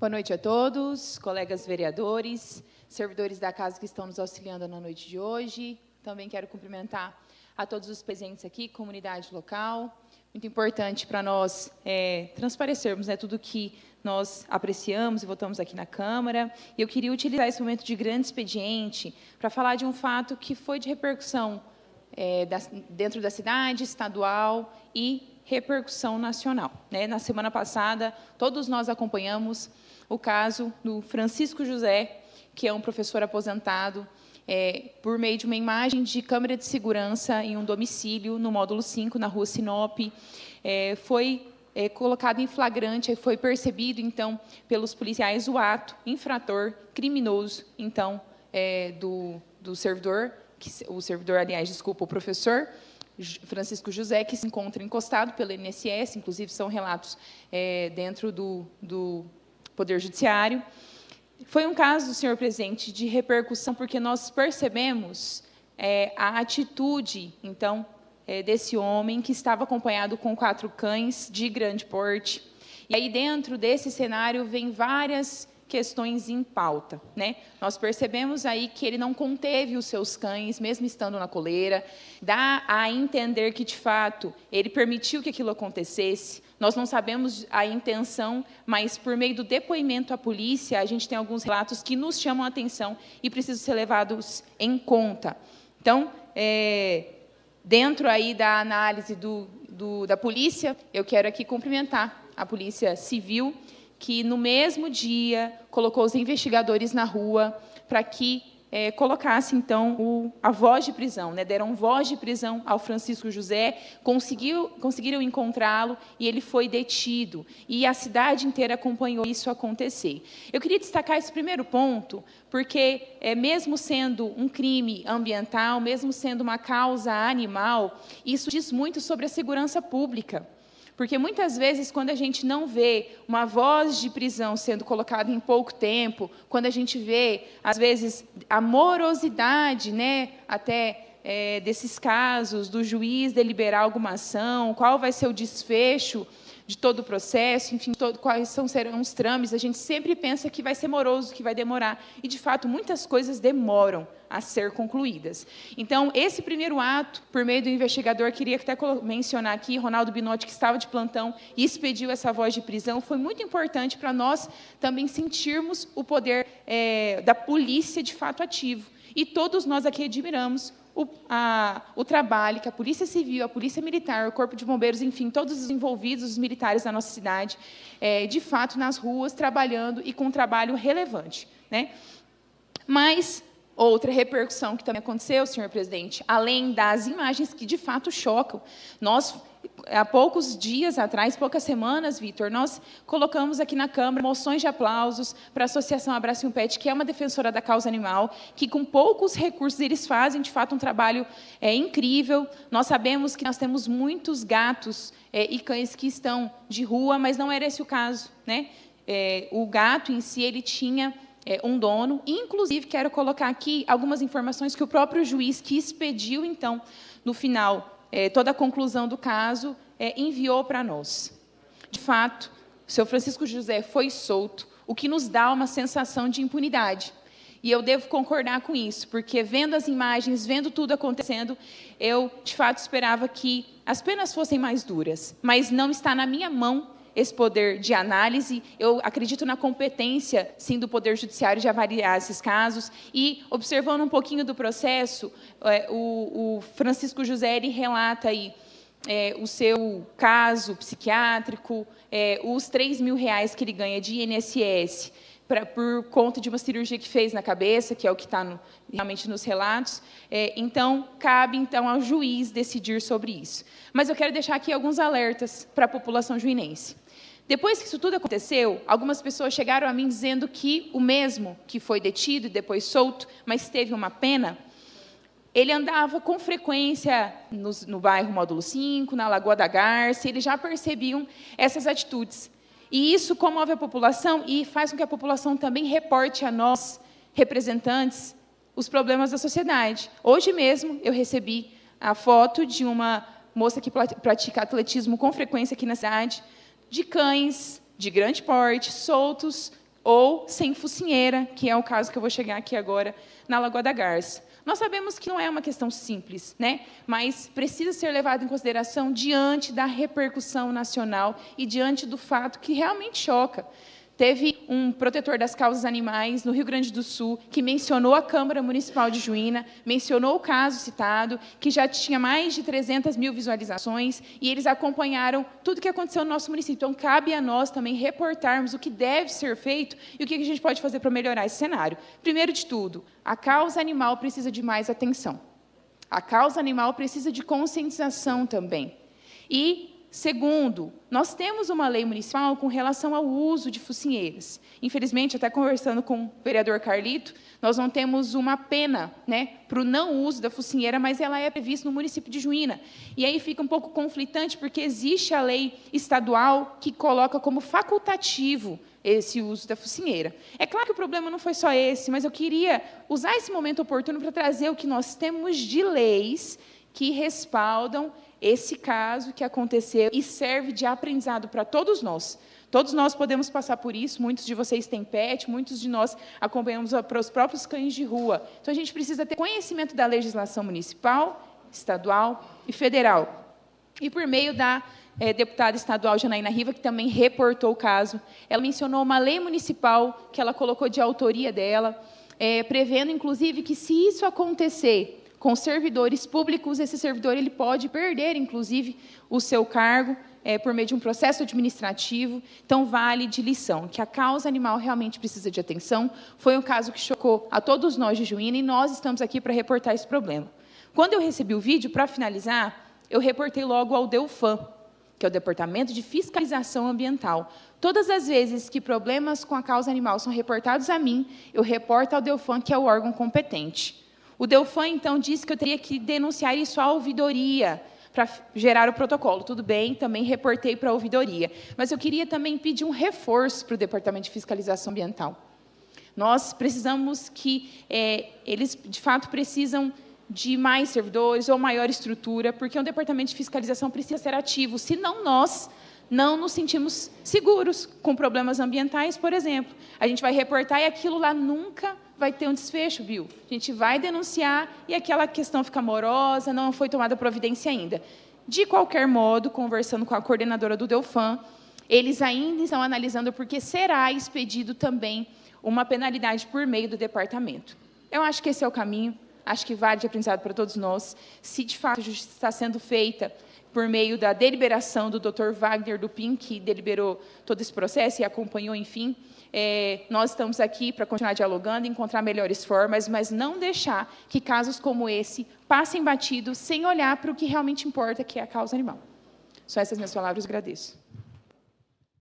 Boa noite a todos, colegas vereadores, servidores da casa que estão nos auxiliando na noite de hoje. Também quero cumprimentar a todos os presentes aqui, comunidade local. Muito importante para nós transparecermos tudo que nós apreciamos e votamos aqui na Câmara. E eu queria utilizar esse momento de grande expediente para falar de um fato que foi de repercussão dentro da cidade, estadual e repercussão nacional. Na semana passada, todos nós acompanhamos o caso do Francisco José, que é um professor aposentado, por meio de uma imagem de câmera de segurança em um domicílio, no módulo 5, na rua Sinop, foi colocado em flagrante, foi percebido, então, pelos policiais o ato infrator, criminoso, então, do servidor, o professor Francisco José, que se encontra encostado pelo INSS, inclusive são relatos dentro do Poder Judiciário. Foi um caso, senhor presidente, de repercussão, porque nós percebemos a atitude, então, desse homem que estava acompanhado com 4 cães de grande porte. E aí, dentro desse cenário, vem várias questões em pauta. Nós percebemos aí que ele não conteve os seus cães, mesmo estando na coleira, dá a entender que, de fato, ele permitiu que aquilo acontecesse. Nós não sabemos a intenção, mas, por meio do depoimento à polícia, a gente tem alguns relatos que nos chamam a atenção e precisam ser levados em conta. Então, dentro aí da análise da polícia, eu quero aqui cumprimentar a Polícia Civil, que, no mesmo dia, colocou os investigadores na rua para que colocasse, então, a voz de prisão. Deram voz de prisão ao Francisco José, conseguiram encontrá-lo e ele foi detido. E a cidade inteira acompanhou isso acontecer. Eu queria destacar esse primeiro ponto, porque, mesmo sendo um crime ambiental, mesmo sendo uma causa animal, isso diz muito sobre a segurança pública. Porque, muitas vezes, quando a gente não vê uma voz de prisão sendo colocada em pouco tempo, quando a gente vê, às vezes, a morosidade, até desses casos, do juiz deliberar alguma ação, qual vai ser o desfecho de todo o processo, enfim, quais serão os trâmites, a gente sempre pensa que vai ser moroso, que vai demorar. E, de fato, muitas coisas demoram a ser concluídas. Então, esse primeiro ato, por meio do investigador, queria até mencionar aqui, Ronaldo Binotti, que estava de plantão e expediu essa voz de prisão, foi muito importante para nós também sentirmos o poder da polícia de fato ativo. E todos nós aqui admiramos o trabalho que a Polícia Civil, a Polícia Militar, o Corpo de Bombeiros, enfim, todos os envolvidos, os militares da nossa cidade, de fato, nas ruas, trabalhando e com um trabalho relevante. Mas outra repercussão que também aconteceu, senhor presidente, além das imagens que, de fato, chocam, nós, há poucos dias atrás, poucas semanas, Vitor, nós colocamos aqui na Câmara moções de aplausos para a Associação Abrace um Pet, que é uma defensora da causa animal, que, com poucos recursos, eles fazem, de fato, um trabalho incrível. Nós sabemos que nós temos muitos gatos e cães que estão de rua, mas não era esse o caso. O gato, em si, ele tinha um dono. Inclusive, quero colocar aqui algumas informações que o próprio juiz, que expediu, então, no final, toda a conclusão do caso, enviou para nós. De fato, o senhor Francisco José foi solto, o que nos dá uma sensação de impunidade. E eu devo concordar com isso, porque, vendo as imagens, vendo tudo acontecendo, eu, de fato, esperava que as penas fossem mais duras. Mas não está na minha mão esse poder de análise. Eu acredito na competência, sim, do Poder Judiciário de avaliar esses casos. E, observando um pouquinho do processo, o Francisco José, ele relata aí o seu caso psiquiátrico, os R$3.000 que ele ganha de INSS, por conta de uma cirurgia que fez na cabeça, que é o que está realmente nos relatos. Então, cabe então ao juiz decidir sobre isso. Mas eu quero deixar aqui alguns alertas para a população juinense. Depois que isso tudo aconteceu, algumas pessoas chegaram a mim dizendo que o mesmo que foi detido e depois solto, mas teve uma pena, ele andava com frequência no bairro Módulo 5, na Lagoa da Garça, e eles já percebiam essas atitudes. E isso comove a população e faz com que a população também reporte a nós, representantes, os problemas da sociedade. Hoje mesmo eu recebi a foto de uma moça que pratica atletismo com frequência aqui na cidade, de cães de grande porte, soltos, ou sem focinheira, que é o caso que eu vou chegar aqui agora, na Lagoa da Garça. Nós sabemos que não é uma questão simples, né? Mas precisa ser levado em consideração diante da repercussão nacional e diante do fato que realmente choca. Teve um protetor das causas animais no Rio Grande do Sul que mencionou a Câmara Municipal de Juína, mencionou o caso citado, que já tinha mais de 300 mil visualizações, e eles acompanharam tudo o que aconteceu no nosso município. Então, cabe a nós também reportarmos o que deve ser feito e o que a gente pode fazer para melhorar esse cenário. Primeiro de tudo, a causa animal precisa de mais atenção. A causa animal precisa de conscientização também. E segundo, nós temos uma lei municipal com relação ao uso de focinheiras. Infelizmente, até conversando com o vereador Carlito, nós não temos uma pena, né, para o não uso da focinheira, mas ela é prevista no município de Juína. E aí fica um pouco conflitante, porque existe a lei estadual que coloca como facultativo esse uso da focinheira. É claro que o problema não foi só esse, mas eu queria usar esse momento oportuno para trazer o que nós temos de leis que respaldam esse caso que aconteceu e serve de aprendizado para todos nós. Todos nós podemos passar por isso, muitos de vocês têm pet, muitos de nós acompanhamos para os próprios cães de rua. Então, a gente precisa ter conhecimento da legislação municipal, estadual e federal. E por meio da deputada estadual Janaína Riva, que também reportou o caso, ela mencionou uma lei municipal que ela colocou de autoria dela, prevendo, inclusive, que se isso acontecer com servidores públicos, esse servidor ele pode perder, inclusive, o seu cargo por meio de um processo administrativo. Então, vale de lição que a causa animal realmente precisa de atenção. Foi um caso que chocou a todos nós de Juína e nós estamos aqui para reportar esse problema. Quando eu recebi o vídeo, para finalizar, eu reportei logo ao DEUFAM, que é o Departamento de Fiscalização Ambiental. Todas as vezes que problemas com a causa animal são reportados a mim, eu reporto ao DEUFAM, que é o órgão competente. O DEUFAM, então, disse que eu teria que denunciar isso à ouvidoria para gerar o protocolo. Tudo bem, também reportei para a ouvidoria. Mas eu queria também pedir um reforço para o Departamento de Fiscalização Ambiental. Nós precisamos que eles, de fato, precisam de mais servidores ou maior estrutura, porque o Departamento de Fiscalização precisa ser ativo, senão nós não nos sentimos seguros com problemas ambientais, por exemplo. A gente vai reportar e aquilo lá nunca vai ter um desfecho, viu? A gente vai denunciar e aquela questão fica morosa, não foi tomada providência ainda. De qualquer modo, conversando com a coordenadora do DEUFAM, eles ainda estão analisando porque será expedido também uma penalidade por meio do departamento. Eu acho que esse é o caminho, acho que vale de aprendizado para todos nós. Se, de fato, a justiça está sendo feita por meio da deliberação do Dr. Wagner Dupin, que deliberou todo esse processo e acompanhou, enfim, nós estamos aqui para continuar dialogando, encontrar melhores formas, mas não deixar que casos como esse passem batidos sem olhar para o que realmente importa, que é a causa animal. Só essas minhas palavras, agradeço.